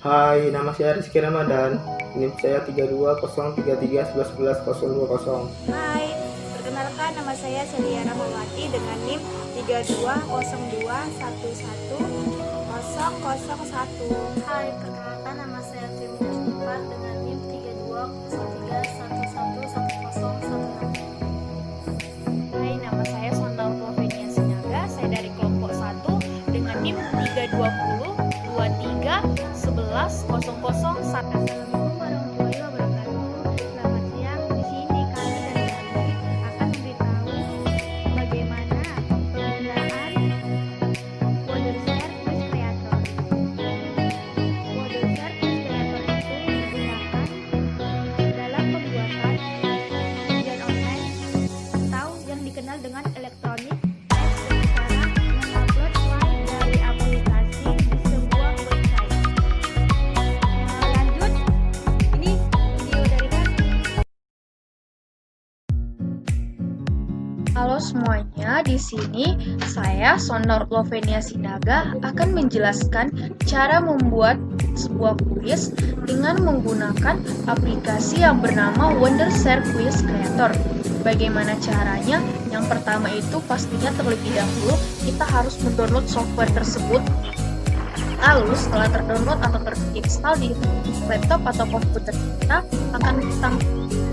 Hai, nama saya Rizky Ramadan. NIM saya 320331111020. Hai, perkenalkan nama saya Celia Rahmawati dengan NIM 3202110001. Hai, perkenalkan nama saya Trimina Syifa dengan NIM 320311111016. Hai, nama saya Sondal Plovenia Sinaga. Saya dari kelompok 1 dengan NIM 32023110001. Assalamualaikum warahmatullahi wabarakatuh. Selamat siang. Di sini kami dari Bali akan memberitahu bagaimana penggunaan Wondershare Quiz Creator. Wondershare Quiz Creator itu digunakan dalam pembuatan ujian online atau yang dikenal dengan elektronik test dengan cara mengupload file dari aplikasi di sebuah website. Lanjut, ini video dari kami. Halo semuanya, di sini saya Sonor Plovenia Sinaga akan menjelaskan cara membuat sebuah kuis dengan menggunakan aplikasi yang bernama Wondershare Quiz Creator. Bagaimana caranya? Yang pertama itu pastinya terlebih dahulu kita harus mendownload software tersebut. Lalu setelah terdownload atau terinstall di laptop atau komputer kita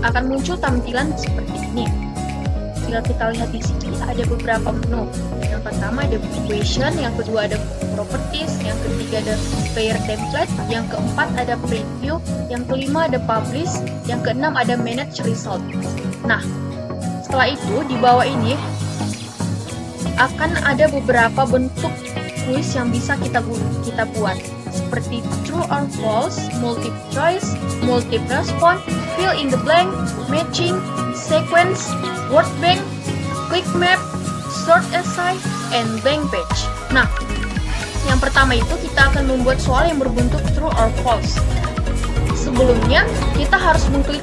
akan muncul tampilan seperti ini. Jika kita lihat di sini ada beberapa menu. Yang pertama ada question, yang kedua ada properties, yang ketiga ada player template, yang keempat ada preview, yang kelima ada publish, yang keenam ada manage result. Nah, setelah itu di bawah ini akan ada beberapa bentuk kuis yang bisa kita buat, seperti true or false, multiple choice, multiple response, fill in the blank, matching, sequence, word bank, click map, short essay, and blank page. Nah, yang pertama itu kita akan membuat soal yang berbentuk true or false. Sebelumnya, kita harus mengklik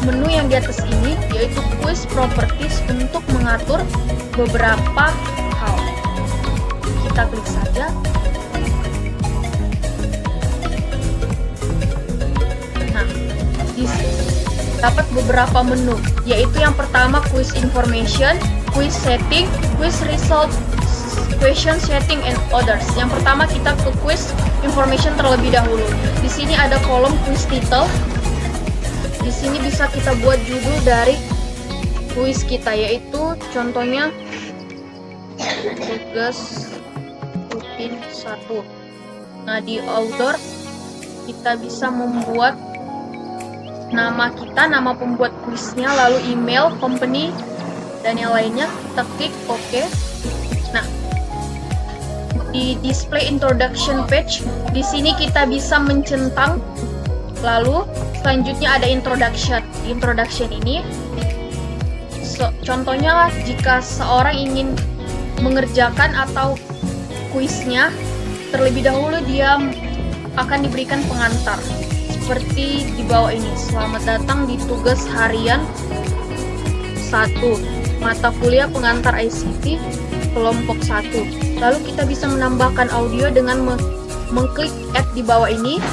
menu yang di atas ini, yaitu quiz properties untuk mengatur beberapa hal. Kita klik saja. Nah, di sini dapat beberapa menu, yaitu yang pertama quiz information, quiz setting, quiz result, question setting, and others. Yang pertama kita ke quiz information terlebih dahulu. Di sini ada kolom quiz title. Di sini bisa kita buat judul dari quiz kita, yaitu contohnya tugas rutin 1. Nah, di author kita bisa membuat nama kita, nama pembuat kuisnya, lalu email, company, dan yang lainnya. Kita klik OK. Nah, di display introduction page, di sini kita bisa mencentang. Lalu selanjutnya ada introduction. Di introduction ini, contohnya jika seorang ingin mengerjakan atau kuisnya, terlebih dahulu dia akan diberikan pengantar. Seperti di bawah ini, selamat datang di tugas harian 1, mata kuliah pengantar ICT kelompok 1. Lalu kita bisa menambahkan audio dengan mengklik add di bawah ini.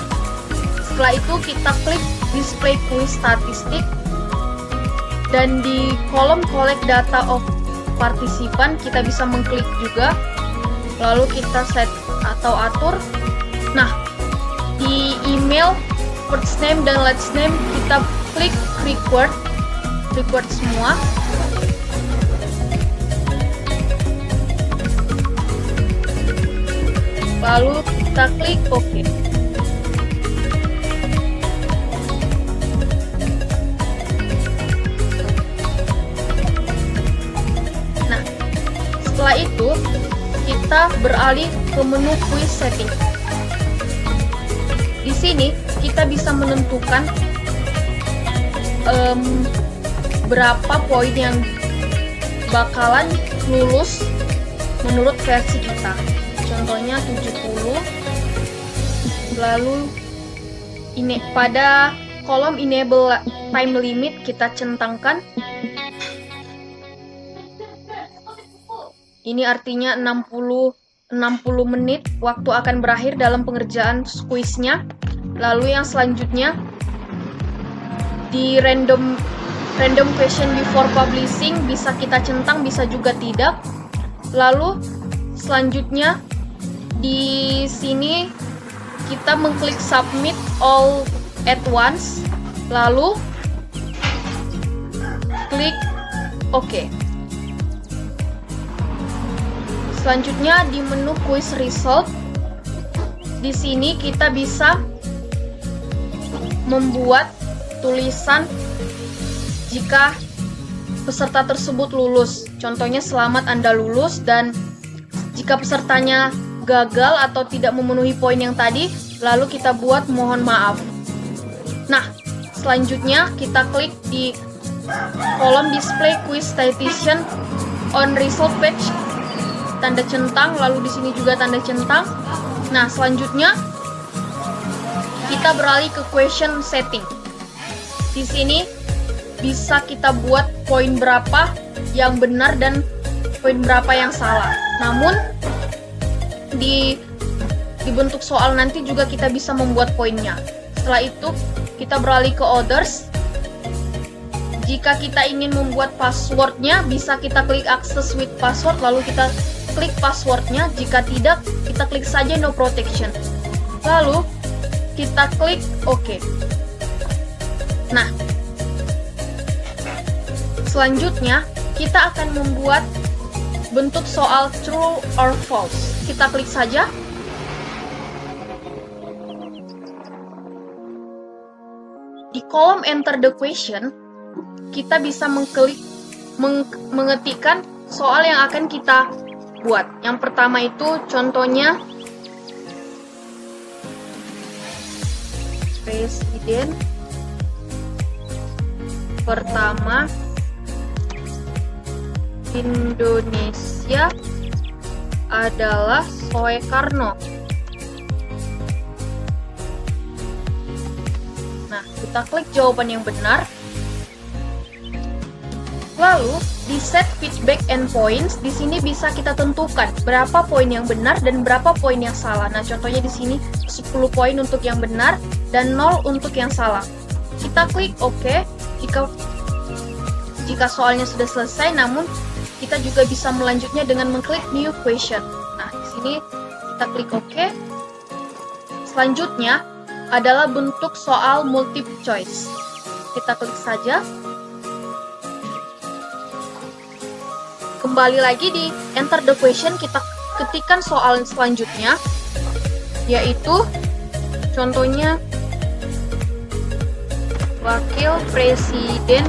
Setelah itu kita klik display quiz statistik, dan di kolom collect data of partisipan kita bisa mengklik juga. Lalu kita set atau atur. Nah, di email, first name dan last name kita klik record semua. Lalu kita klik OK. Nah, setelah itu kita beralih ke menu quiz setting. Di sini kita bisa menentukan berapa poin yang bakalan lulus menurut versi kita. Contohnya 70. Lalu ini pada kolom enable time limit kita centangkan. Ini artinya 60 60 menit waktu akan berakhir dalam pengerjaan kuisnya. Lalu yang selanjutnya di random question before publishing, bisa kita centang, bisa juga tidak. Lalu selanjutnya di sini kita mengklik submit all at once, lalu klik OK. Selanjutnya di menu quiz result, di sini kita bisa membuat tulisan jika peserta tersebut lulus. Contohnya, selamat Anda lulus, dan jika pesertanya gagal atau tidak memenuhi poin yang tadi, lalu kita buat mohon maaf. Nah, selanjutnya kita klik di kolom display quiz citation on result page, tanda centang, lalu di sini juga tanda centang. Nah, selanjutnya kita beralih ke question setting. Di sini bisa kita buat poin berapa yang benar dan poin berapa yang salah. Namun di bentuk soal nanti juga kita bisa membuat poinnya. Setelah itu kita beralih ke others. Jika kita ingin membuat passwordnya, bisa kita klik access with password, lalu kita klik passwordnya. Jika tidak, kita klik saja no protection, lalu kita klik OK. Nah, selanjutnya kita akan membuat bentuk soal true or false. Kita klik saja. Di kolom enter the question, kita bisa mengetikkan soal yang akan kita buat. Yang pertama itu contohnya Presiden pertama Indonesia adalah Soekarno. Nah, kita klik jawaban yang benar. Lalu di set feedback and points, di sini bisa kita tentukan berapa poin yang benar dan berapa poin yang salah. Nah, contohnya di sini 10 poin untuk yang benar dan 0 untuk yang salah. Kita klik OK jika soalnya sudah selesai, namun kita juga bisa melanjutnya dengan mengklik new question. Nah, di sini kita klik OK. Selanjutnya adalah bentuk soal multiple choice. Kita klik saja. Kembali lagi di enter the question, kita ketikkan soal selanjutnya, yaitu contohnya Wakil Presiden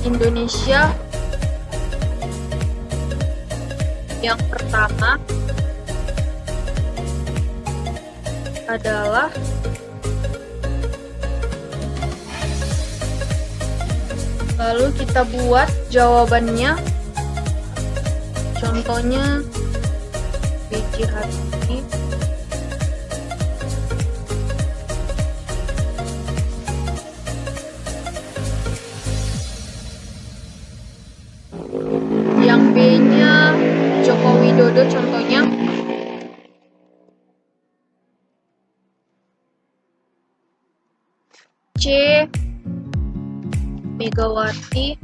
Indonesia yang pertama adalah lalu kita buat jawabannya. Contohnya B.J. Habibie yang B-nya Joko Widodo, contohnya C. Megawati,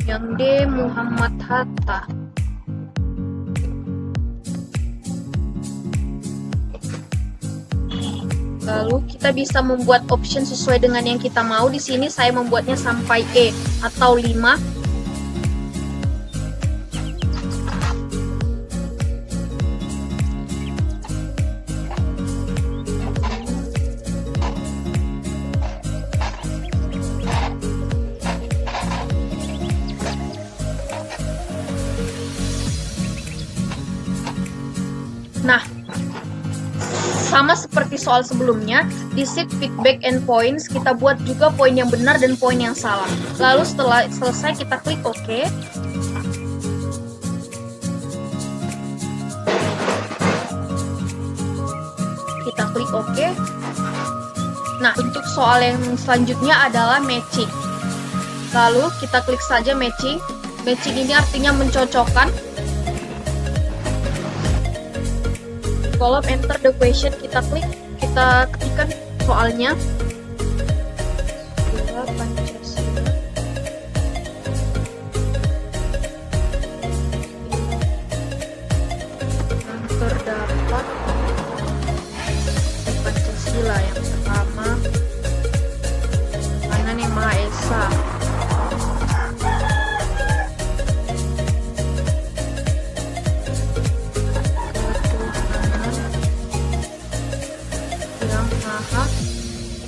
yang D. Muhammad Hatta. Lalu kita bisa membuat option sesuai dengan yang kita mau. Di sini saya membuatnya sampai E atau 5. Nah, sama seperti soal sebelumnya, di sheet feedback and points kita buat juga poin yang benar dan poin yang salah. Lalu setelah selesai kita klik OK. Kita klik OK. Nah, untuk soal yang selanjutnya adalah matching. Lalu kita klik saja matching. Matching ini artinya mencocokkan. kolom enter the question, kita klik, kita ketikkan soalnya. Dua Pancasila yang terdapat di Pancasila. Yang pertama, Tuhan yang Maha Esa. Yang Maha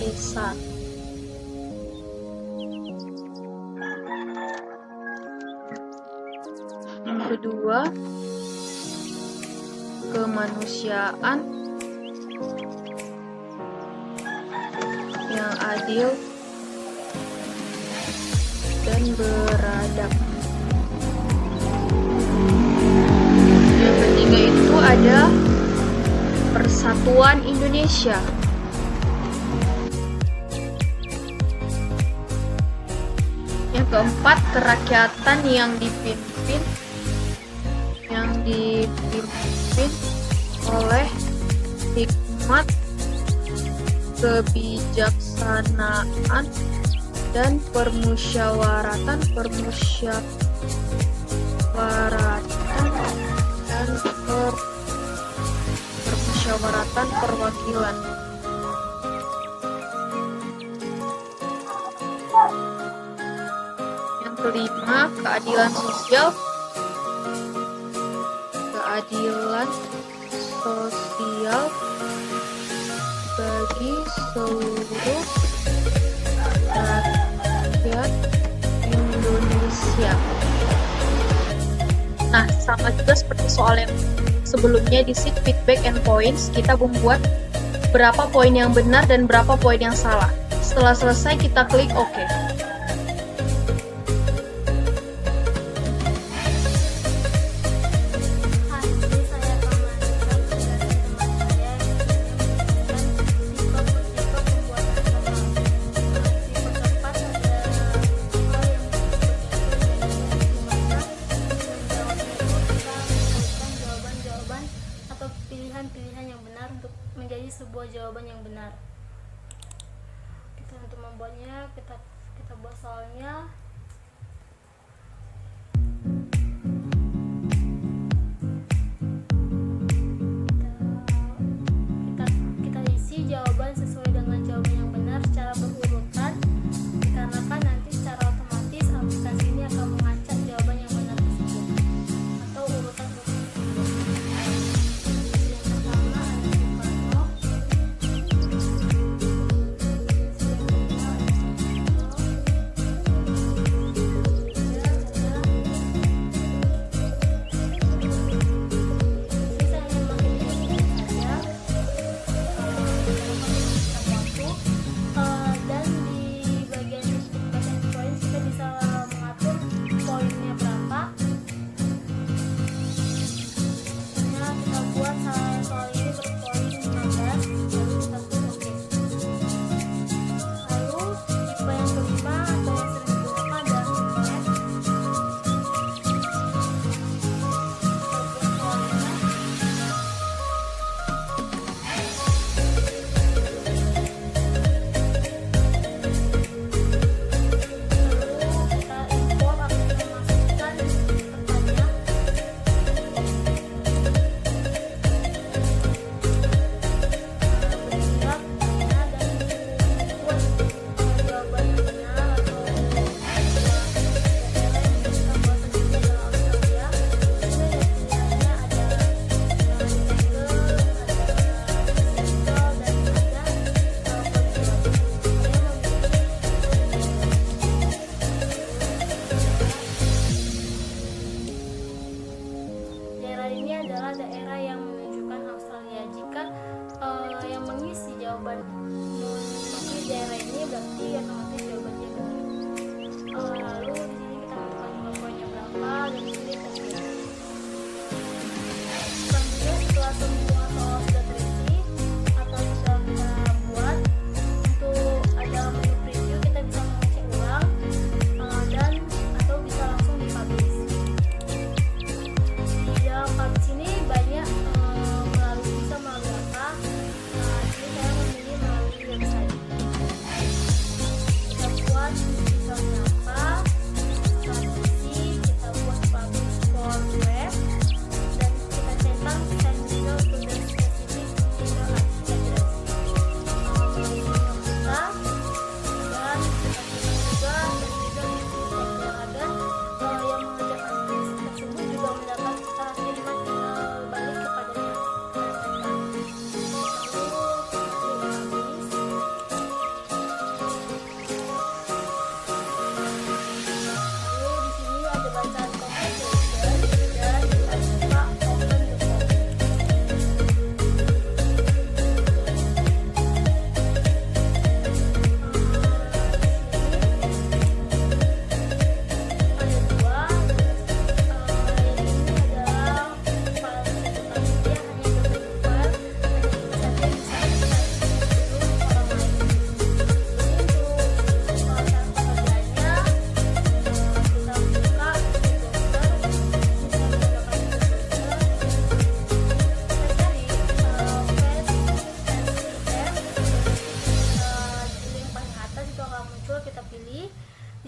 Esa. Yang kedua, kemanusiaan yang adil dan beradab. Yang ketiga itu ada Persatuan Indonesia. Yang keempat, kerakyatan yang dipimpin oleh hikmat, kebijaksanaan, dan permusyawaratan perwakilan. Yang kelima, keadilan sosial bagi seluruh rakyat Indonesia. Nah, sama juga seperti soal yang sebelumnya di sheet feedback and points, kita membuat berapa poin yang benar dan berapa poin yang salah. Setelah selesai, kita klik OK. Pilihan yang benar untuk menjadi sebuah jawaban yang benar. Untuk membuatnya kita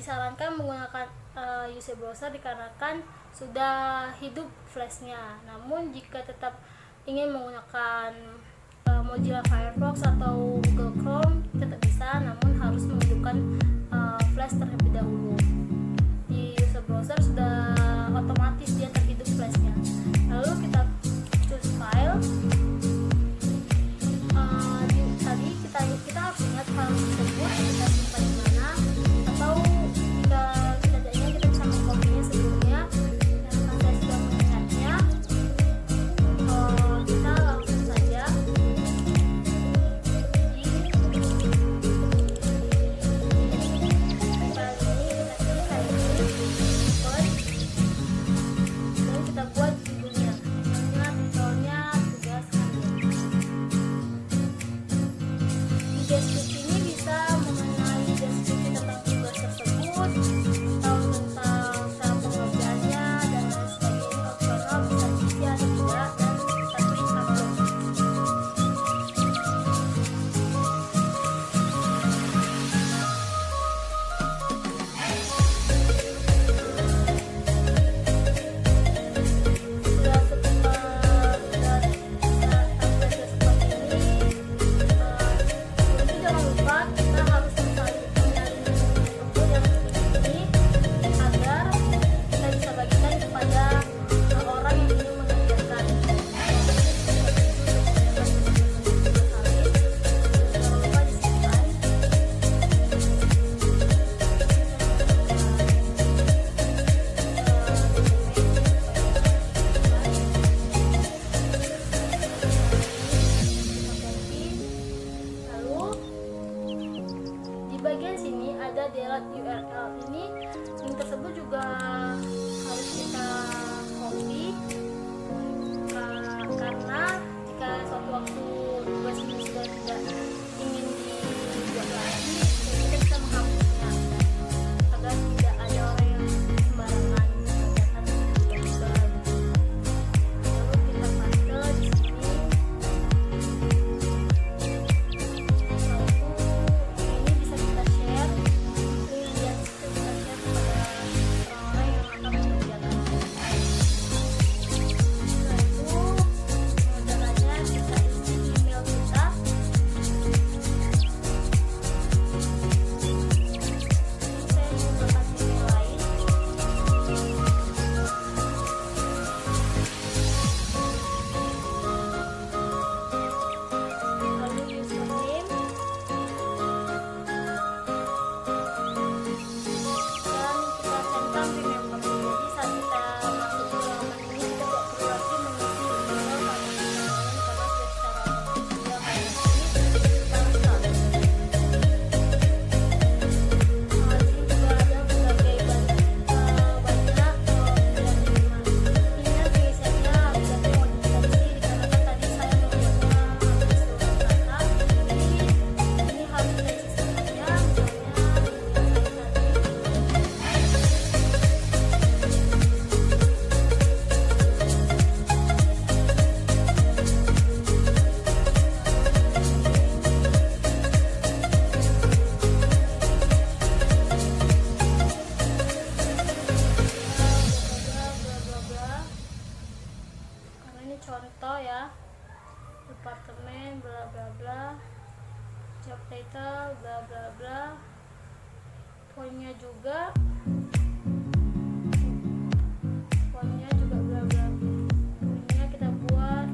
disarankan menggunakan UC browser dikarenakan sudah hidup flashnya. Namun jika tetap ingin menggunakan Mozilla Firefox atau Google Chrome tetap bisa, namun harus menghidupkan flash terlebih dahulu. Di user browser sudah otomatis dia terhidup flashnya. Lalu kita choose file. Tadi kita harus ingat file tersebut kita simpan di mana, atau jika kita tidak ingat kita bisa mengkopinya sebelumnya. Dan karena saya sudah mengingatnya, kita langsung saja kita buat judulnya, titelnya, tugas kalian. Di deskripsi ini bisa mengenai deskripsi tentang tugas tersebut, tahu tentang cara pengerjaannya dan lain sebagainya. Opsional bisa diisi atau tidak, dan kita klik upload. Bagian sini ada delete URL. Ini link tersebut juga harus kita copy, karena jika suatu waktu tugas ini sudah tidak ingin dibuat lagi, kita bisa menghapusnya agar tidak ada orang yang sembarangan mengerjakan tugas. Lalu kita paste di sini. Contoh ya, departemen bla bla bla, job title bla bla bla, poinnya juga bla bla bla, poinnya kita buat,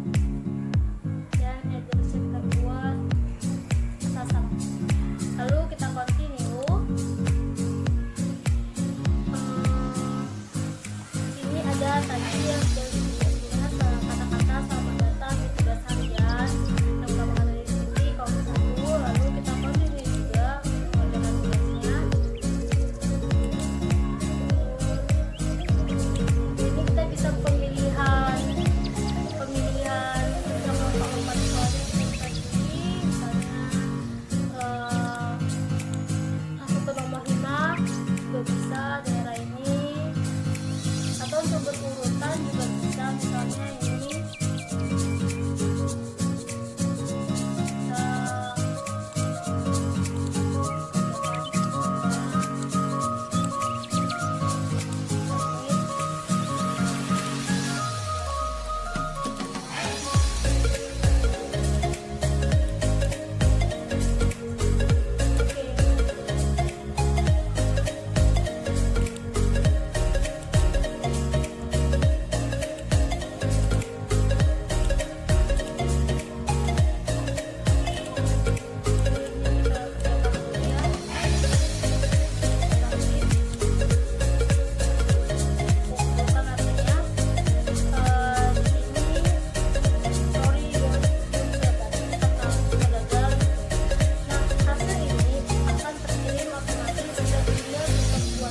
dan address kita buat sasar. Lalu kita continue. Sini ada tadi yang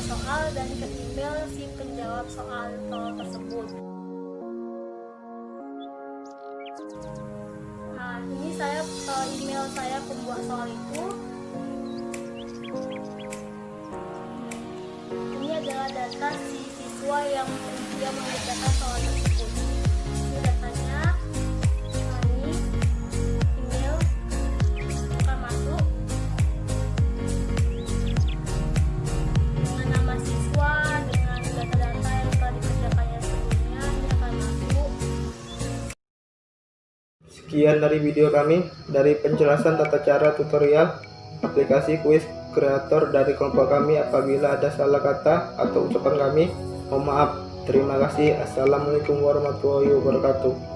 soal dan ke email si penjawab soal tersebut. Nah, ini saya email saya pembuat soal itu. Ini adalah data si siswa yang dia mengerjakan soal tersebut. Ini datanya. Nah, ini email akan masuk dengan nama siswa, dengan data-data yang telah dikerjakannya sebelumnya. Ini akan masuk. Sekian dari video kami, dari penjelasan tata cara tutorial aplikasi Quiz Creator dari kelompok kami. Apabila ada salah kata atau ucapan kami, mohon maaf. Terima kasih. Assalamualaikum warahmatullahi wabarakatuh.